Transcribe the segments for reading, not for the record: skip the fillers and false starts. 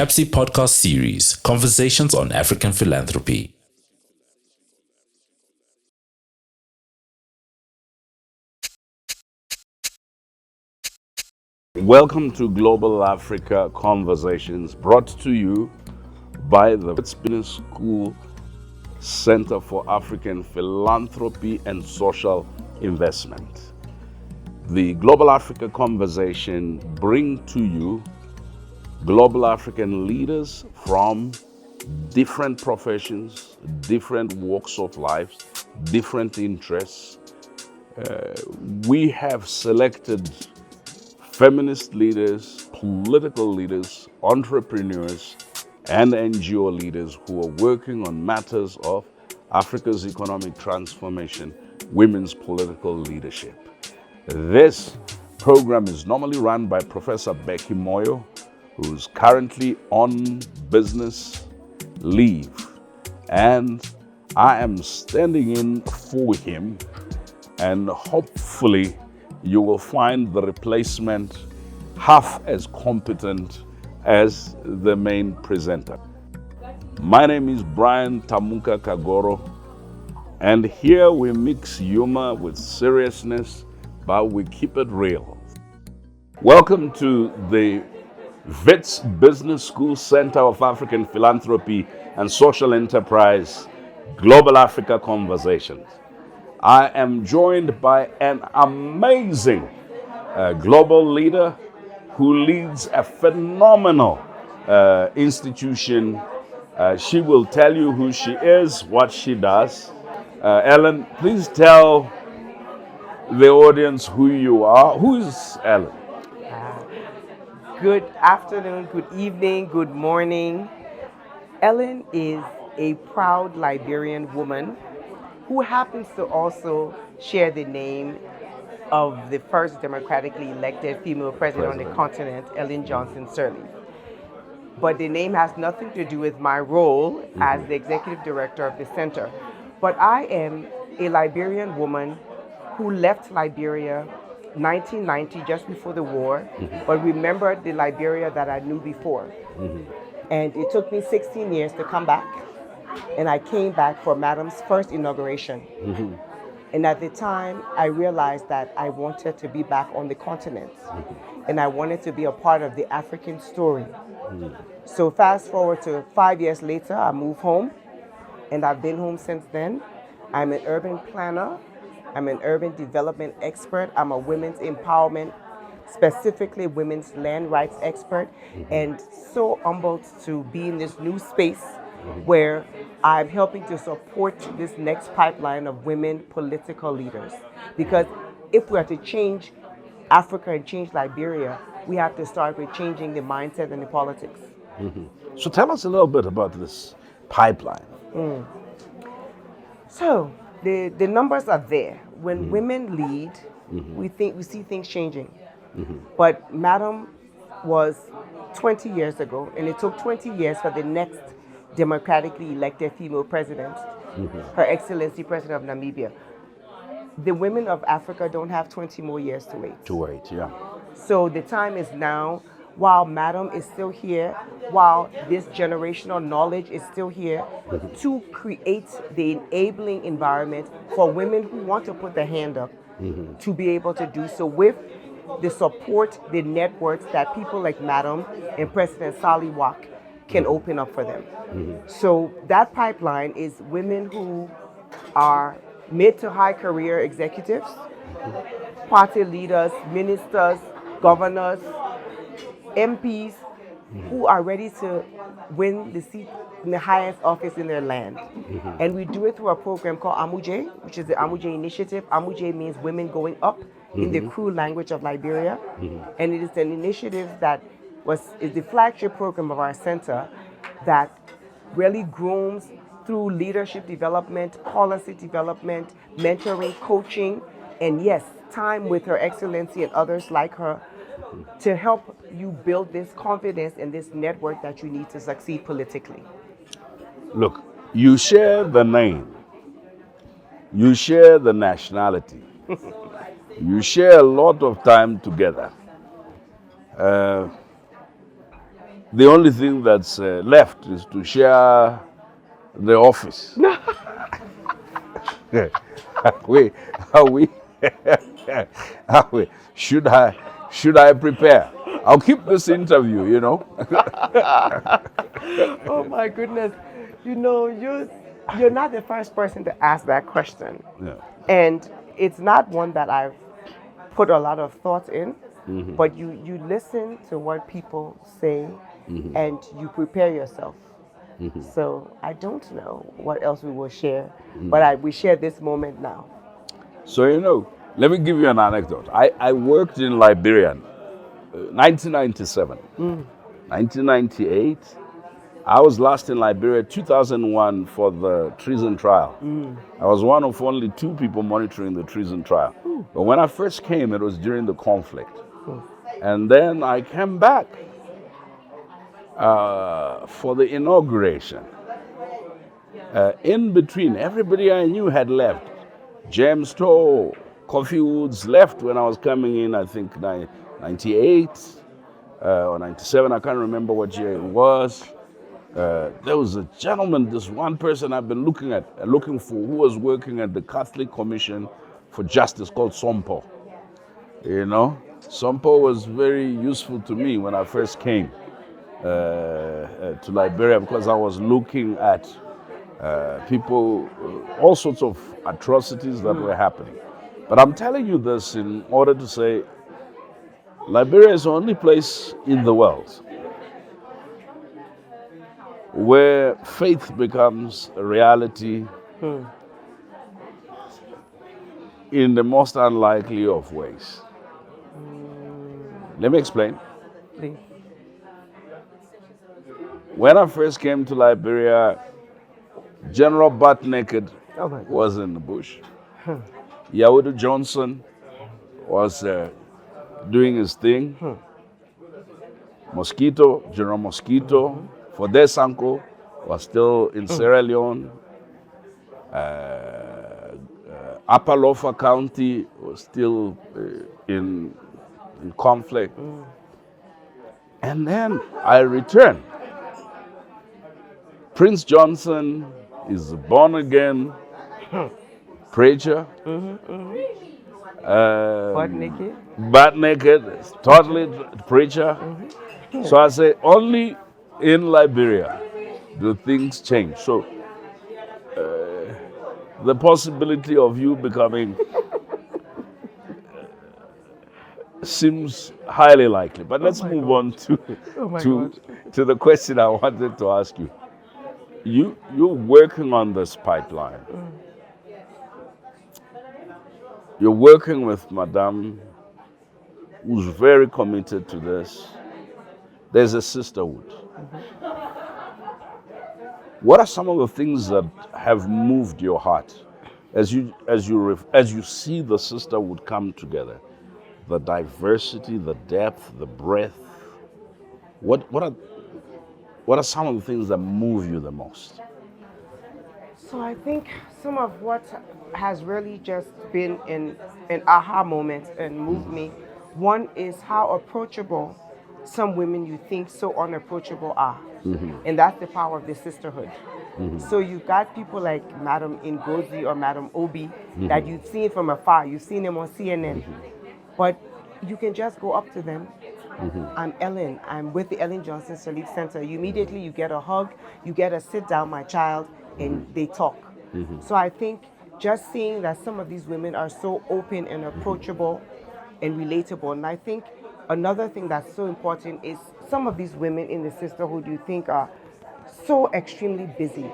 CAPSI podcast series, Conversations on African Philanthropy. Welcome to Global Africa Conversations, brought to you by the Wits Business School Center for African Philanthropy and Social Investment. The Global Africa Conversation bring to you global African leaders from different professions, different walks of life, different interests. We have selected feminist leaders, political leaders, entrepreneurs, and NGO leaders who are working on matters of Africa's economic transformation, women's political leadership. This program is normally run by Professor Becky Moyo, who's currently on business leave, and I am standing in for him, and hopefully you will find the replacement half as competent as the main presenter. My name is Brian Tamuka Kagoro, and here we mix humor with seriousness, but we keep it real. Welcome to the Wits Business School Center of African Philanthropy and Social Enterprise, Global Africa Conversations. I am joined by an amazing global leader who leads a phenomenal institution. She will tell you who she is, what she does. Ellen, please tell the audience who you are. Who is Ellen? Good afternoon, good evening, good morning. Ellen is a proud Liberian woman who happens to also share the name of the first democratically elected female president on the continent, Ellen Johnson Sirleaf. But the name has nothing to do with my role as the executive director of the center. But I am a Liberian woman who left Liberia 1990, just before the war, but remembered the Liberia that I knew before. And it took me 16 years to come back. And I came back for Madam's first inauguration. And at the time, I realized that I wanted to be back on the continent. And I wanted to be a part of the African story. So fast forward to 5 years later, I moved home. And I've been home since then. I'm an urban planner. I'm an urban development expert. I'm a women's empowerment, specifically women's land rights expert. And so humbled to be in this new space where I'm helping to support this next pipeline of women political leaders. Because if we are to change Africa and change Liberia, we have to start with changing the mindset and the politics. So tell us a little bit about this pipeline. So the numbers are there. When women lead, we see things changing. But Madam was 20 years ago, and it took 20 years for the next democratically elected female president, Her Excellency President of Namibia. The women of Africa don't have 20 more years to wait. So the time is now. While Madam is still here, while this generational knowledge is still here, to create the enabling environment for women who want to put their hand up to be able to do so with the support, the networks that people like Madam and President Sally Wack can open up for them. So that pipeline is women who are mid to high career executives, party leaders, ministers, governors, MPs who are ready to win the seat in the highest office in their land. And we do it through a program called Amuje, which is the Amuje Initiative. Amuje means women going up in the Kru language of Liberia. And it is an initiative that is the flagship program of our center that really grooms through leadership development, policy development, mentoring, coaching, and yes, time with Her Excellency and others like her to help you build this confidence and this network that you need to succeed politically. Look, you share the name, you share the nationality, you share a lot of time together. The only thing that's left is to share the office. we, are we, are we, should I prepare? I'll keep this interview, you know. Oh my goodness. You know, you're not the first person to ask that question. Yeah. And it's not one that I've put a lot of thought in, but you listen to what people say and you prepare yourself. So I don't know what else we will share, but we share this moment now. So, you know, let me give you an anecdote. I worked in Liberia, 1997, 1998. I was last in Liberia 2001 for the treason trial. I was one of only 2 people monitoring the treason trial. But when I first came, it was during the conflict. And then I came back for the inauguration. In between, everybody I knew had left. James Tow, Coffee Woods left when I was coming in, I think 98 or 97, I can't remember what year it was. There was a gentleman, this one person I've been looking for, who was working at the Catholic Commission for Justice called Sompo. You know, Sompo was very useful to me when I first came to Liberia, because I was looking at people, all sorts of atrocities that were happening. But I'm telling you this in order to say, Liberia is the only place in the world where faith becomes a reality in the most unlikely of ways. Let me explain. Please. When I first came to Liberia, General Butt Naked Oh my God. was in the bush. Yahudu Johnson was doing his thing. Mosquito, General Mosquito, Fode Sanko was still in Sierra Leone. Upper Lofa County was still in conflict. And then I returned. Prince Johnson is a born again preacher. Butt naked. Butt naked, totally preacher. So I say, only in Liberia do things change. So the possibility of you becoming seems highly likely. But let's move on to to the question I wanted to ask you. You're working on this pipeline. You're working with Madame, who's very committed to this. There's a sisterhood. What are some of the things that have moved your heart as you see the sisterhood come together? The diversity, the depth, the breadth. What are some of the things that move you the most? So I think some of what has really just been an aha moment and moved me. One is how approachable some women you think so unapproachable are. And that's the power of the sisterhood. So you've got people like Madam Ngozi or Madam Obi that you've seen from afar. You've seen them on CNN. But you can just go up to them. I'm Ellen. I'm with the Ellen Johnson Sirleaf Center. You get a hug. You get a sit down, my child, and they talk. So I think just seeing that some of these women are so open and approachable and relatable. And I think another thing that's so important is some of these women in the sisterhood you think are so extremely busy.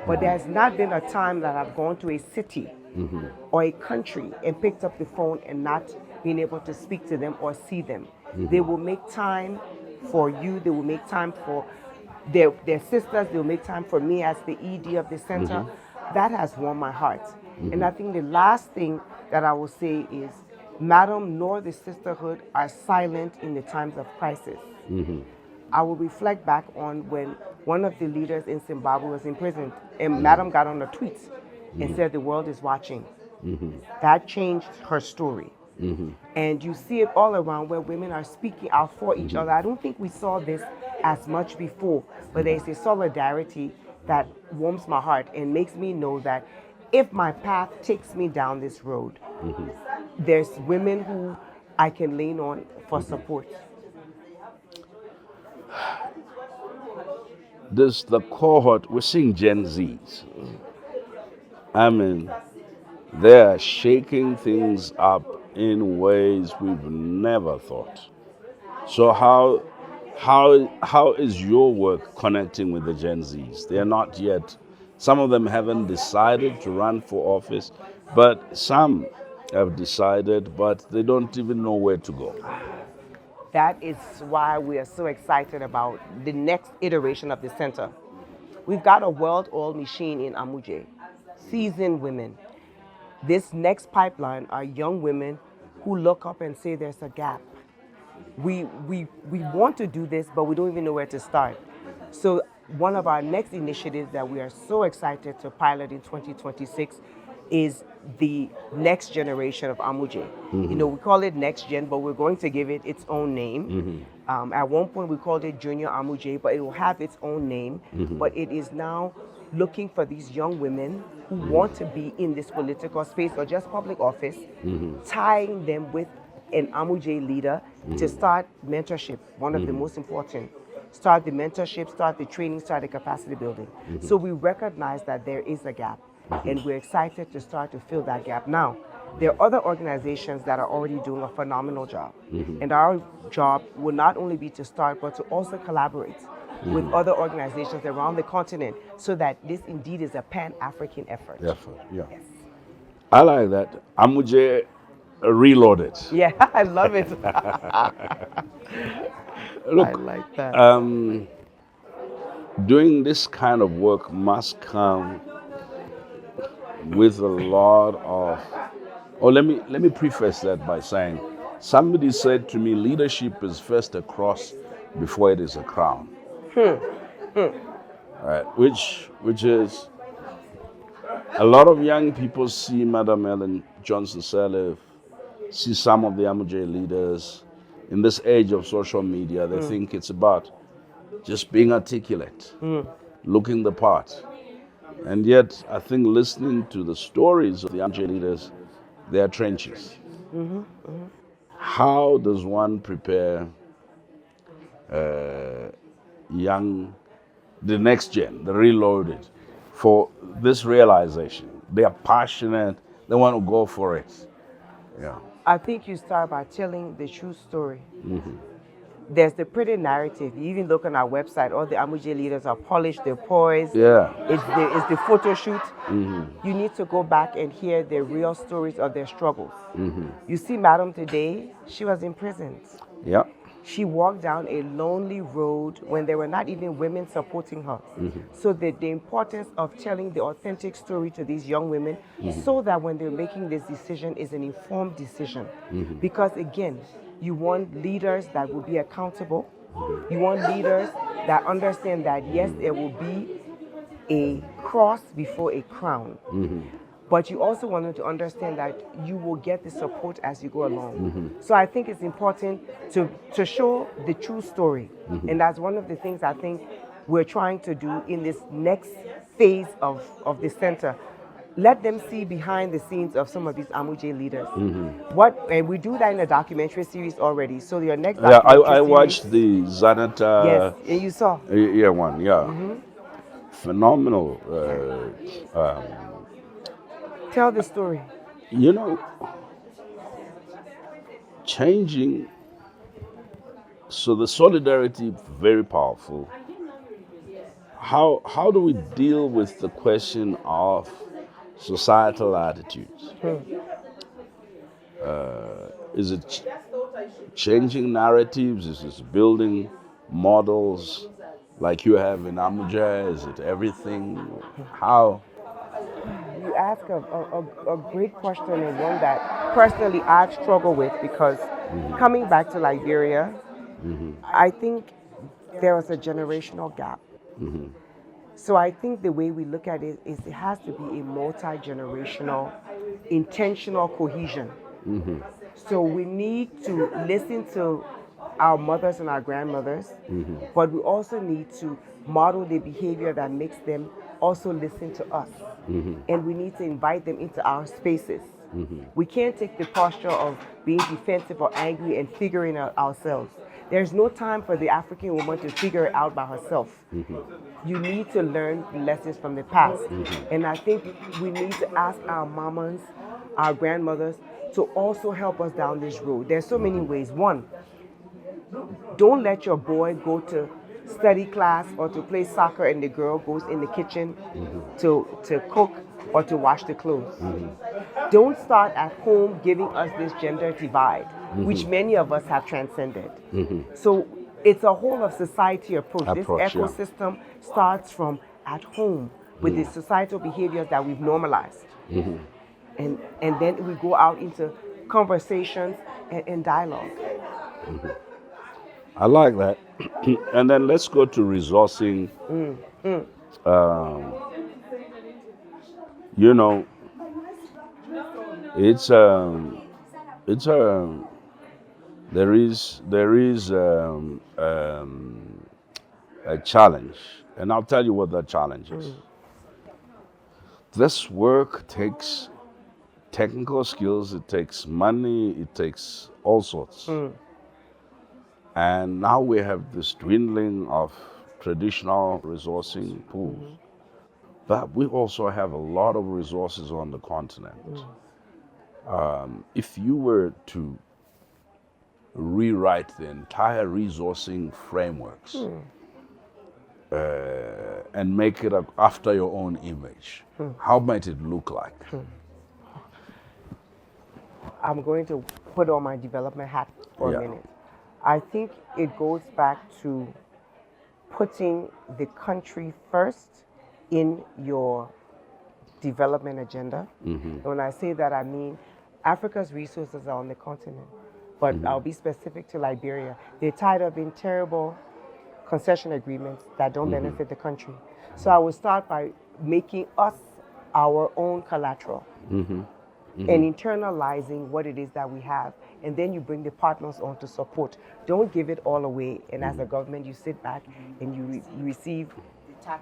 But there's not been a time that I've gone to a city or a country and picked up the phone and not being able to speak to them or see them. They will make time for you. They will make time for their sisters. They will make time for me as the ED of the center. That has warmed my heart. And I think the last thing that I will say is Madam nor the sisterhood are silent in the times of crisis. I will reflect back on when one of the leaders in Zimbabwe was imprisoned and Madam got on a tweet and said the world is watching. That changed her story. And you see it all around where women are speaking out for each other. I don't think we saw this as much before, but there's a solidarity that warms my heart and makes me know that if my path takes me down this road, there's women who I can lean on for support. This the cohort, we're seeing Gen Zs. I mean, they're shaking things up in ways we've never thought. So how is your work connecting with the Gen Zs? They're not yet. Some of them haven't decided to run for office, but some have decided, but they don't even know where to go. That is why we are so excited about the next iteration of the center. We've got a world-oiled machine in Amuje, seasoned women. This next pipeline are young women who look up and say there's a gap. We want to do this, but we don't even know where to start. So one of our next initiatives that we are so excited to pilot in 2026 is the next generation of Amuje. You know, we call it next gen, but we're going to give it its own name. At one point we called it Junior Amuje, but it will have its own name. But it is now looking for these young women who want to be in this political space or just public office, tying them with an Amuje leader to start mentorship, one of the most important. Start the mentorship, start the training, start the capacity building. So we recognize that there is a gap, and we're excited to start to fill that gap. Now, there are other organizations that are already doing a phenomenal job. And our job will not only be to start, but to also collaborate with other organizations around the continent so that this indeed is a Pan-African effort. Yeah. Yes. I like that. Amuje reloaded. Yeah, I love it. Look, I like that. doing this kind of work must come with a lot of. Oh, let me preface that by saying, somebody said to me, leadership is first a cross before it is a crown. Right, which is a lot of young people see Madam Ellen Johnson Sirleaf, see some of the Amuje leaders in this age of social media. They think it's about just being articulate, looking the part. And yet, I think listening to the stories of the Amuje leaders, they are trenches. How does one prepare the next gen, the reloaded, for this realization? They are passionate, they want to go for it. Yeah. I think you start by telling the true story. There's the pretty narrative. You even look on our website, all the Amuje leaders are polished, they're poised. Yeah. It's the photo shoot. You need to go back and hear the real stories of their struggles. You see Madam today, she was imprisoned. Yeah. She walked down a lonely road when there were not even women supporting her. So the importance of telling the authentic story to these young women so that when they're making this decision is an informed decision. Because again, you want leaders that will be accountable. You want leaders that understand that yes, there will be a cross before a crown. But you also want them to understand that you will get the support as you go along. So I think it's important to show the true story. And that's one of the things I think we're trying to do in this next phase of the center. Let them see behind the scenes of some of these Amuje leaders. And we do that in a documentary series already. So your next documentary I series, watched the Zanata. yes, and you saw. One, yeah. Phenomenal. Tell the story. You know, changing. So the solidarity, very powerful. How do we deal with the question of societal attitudes? Is it changing narratives? Is it building models like you have in Amuja? Is it everything? How? You ask a great question, and one that personally I've struggled with because coming back to Liberia, I think there was a generational gap. So I think the way we look at it is it has to be a multi-generational, intentional cohesion. So we need to listen to our mothers and our grandmothers, but we also need to model the behavior that makes them also listen to us. And we need to invite them into our spaces. We can't take the posture of being defensive or angry and figuring it out ourselves. There's no time for the African woman to figure it out by herself. You need to learn lessons from the past. And I think we need to ask our mamas, our grandmothers, to also help us down this road. There's so many ways. One, don't let your boy go to study class or to play soccer and the girl goes in the kitchen to cook or to wash the clothes. Don't start at home giving us this gender divide, which many of us have transcended. So it's a whole of society approach. This ecosystem starts from at home with the societal behaviors that we've normalized. And then we go out into conversations and dialogue. I like that. And then let's go to resourcing. You know, there is a challenge, and I'll tell you what that challenge is. This work takes technical skills, it takes money, it takes all sorts. And now we have this dwindling of traditional resourcing pools. But we also have a lot of resources on the continent. If you were to rewrite the entire resourcing frameworks and make it after your own image, how might it look like? I'm going to put on my development hat for a minute. I think it goes back to putting the country first in your development agenda. And when I say that, I mean Africa's resources are on the continent, but I'll be specific to Liberia. They're tied up in terrible concession agreements that don't benefit the country. So I would start by making us our own collateral. And internalizing what it is that we have. And then you bring the partners on to support. Don't give it all away. And as a government, you sit back and you receive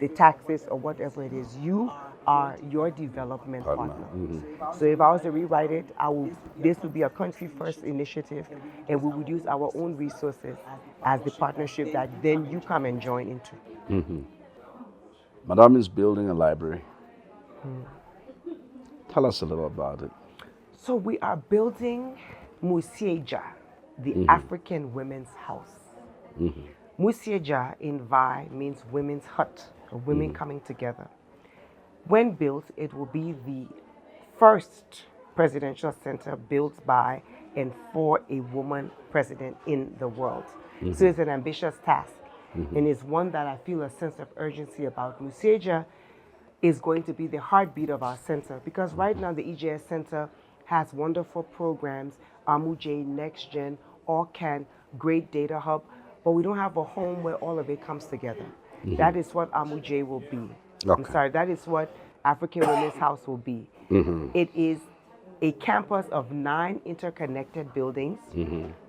the taxes or whatever it is. You are your development partner. So if I was to rewrite it, this would be a country first initiative, and we would use our own resources as the partnership that then you come and join into. Madame is building a library. Tell us a little about it. So we are building Musieja, the African Women's House. Musieja in Vai means women's hut, or women coming together. When built, it will be the first presidential center built by and for a woman president in the world. So it's an ambitious task, and it's one that I feel a sense of urgency about. Musieja is going to be the heartbeat of our center, because right now the EJS Center has wonderful programs, AmuJ, Next Gen, OrCan, Great Data Hub, but we don't have a home where all of it comes together. That is what AmuJ will be. I'm sorry, that is what African Women's House will be. It is a campus of 9 interconnected buildings,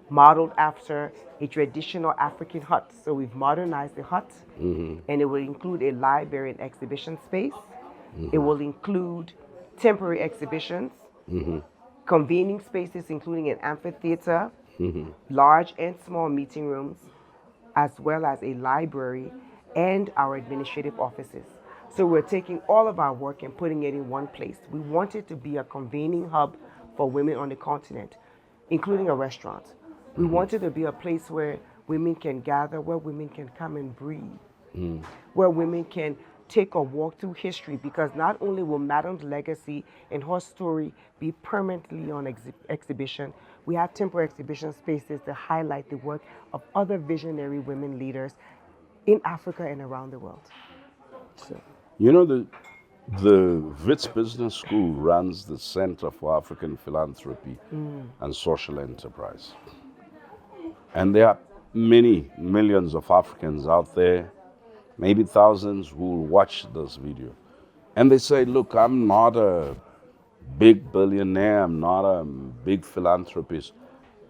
modeled after a traditional African hut. So we've modernized the hut, and it will include a library and exhibition space. It will include temporary exhibitions, convening spaces, including an amphitheater, large and small meeting rooms, as well as a library and our administrative offices. So we're taking all of our work and putting it in one place. We want it to be a convening hub for women on the continent, including a restaurant. We want it to be a place where women can gather, where women can come and breathe, where women can take a walk through history, because not only will Madame's legacy and her story be permanently on exhibition, we have temporary exhibition spaces to highlight the work of other visionary women leaders in Africa and around the world. So. You know, the Wits Business School runs the Center for African Philanthropy and Social Enterprise. And there are many millions of Africans out there, maybe thousands, who will watch this video. And they say, look, I'm not a big billionaire, I'm not a big philanthropist,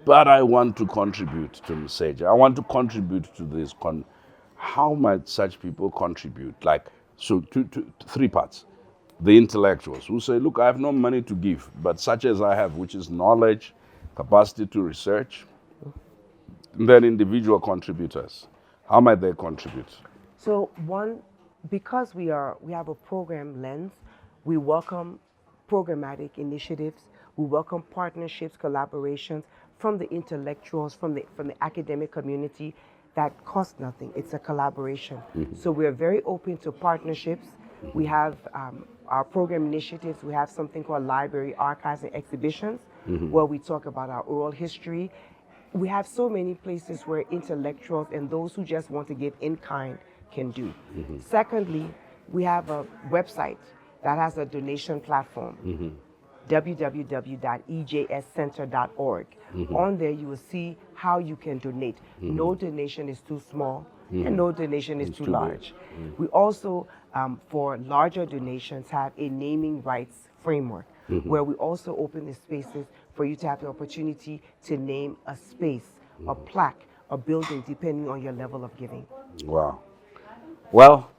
but I want to contribute to Mseja. I want to contribute to this. How might such people contribute? Like, so three parts. The intellectuals who say, look, I have no money to give, but such as I have, which is knowledge, capacity to research, and then individual contributors. How might they contribute? So one, because we have a program lens, we welcome programmatic initiatives, we welcome partnerships, collaborations from the intellectuals, from the academic community that cost nothing. It's a collaboration. So we're very open to partnerships. We have our program initiatives. We have something called library archives and exhibitions, where we talk about our oral history. We have so many places where intellectuals and those who just want to give in kind can do. Secondly, we have a website that has a donation platform, www.ejscenter.org. On there, you will see how you can donate. No donation is too small, and no donation is too large. We also, for larger donations, have a naming rights framework, where we also open the spaces for you to have the opportunity to name a space, a plaque, a building, depending on your level of giving. Wow. Well,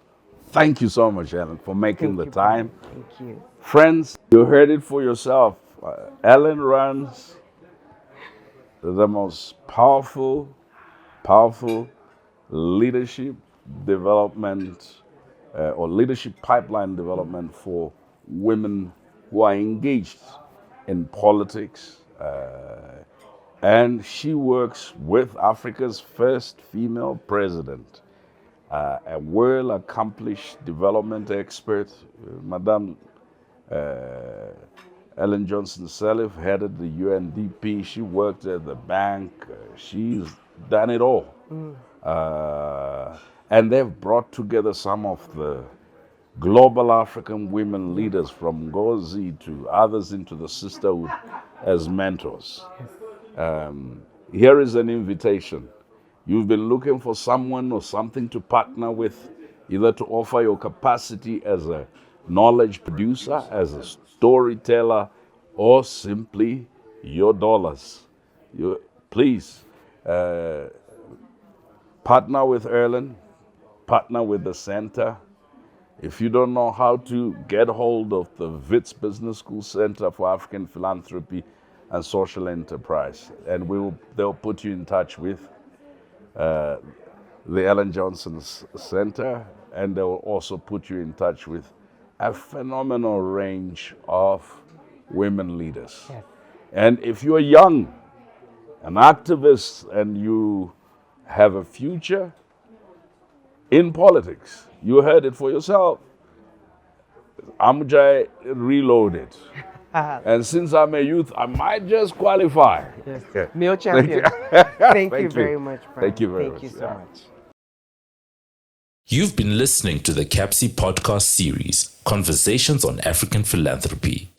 thank you so much, Ellen, for making the time. Thank you. Friends, you heard it for yourself. Ellen runs the most powerful leadership development or leadership pipeline development for women who are engaged in politics. And she works with Africa's first female president, a well-accomplished development expert, Madame Ellen Johnson Sirleaf, headed the UNDP. She worked at the bank. She's done it all. And they've brought together some of the global African women leaders from Ngozi to others into the sisterhood as mentors. Here is an invitation. You've been looking for someone or something to partner with, either to offer your capacity as a knowledge producer, as a storyteller, or simply your dollars. Please partner with Erlen, partner with the center. If you don't know how to get hold of the Wits Business School Center for African Philanthropy and Social Enterprise, and they'll put you in touch with the Ellen Johnson Center, and they will also put you in touch with a phenomenal range of women leaders. Yes. And if you're young, an activist, and you have a future in politics, you heard it for yourself. Amjai Reloaded. And since I'm a youth, I might just qualify. Yes. Male champion. Thank you very much, Brian. Thank you very much. Thank you so much. You've been listening to the CAPSI podcast series, Conversations on African Philanthropy.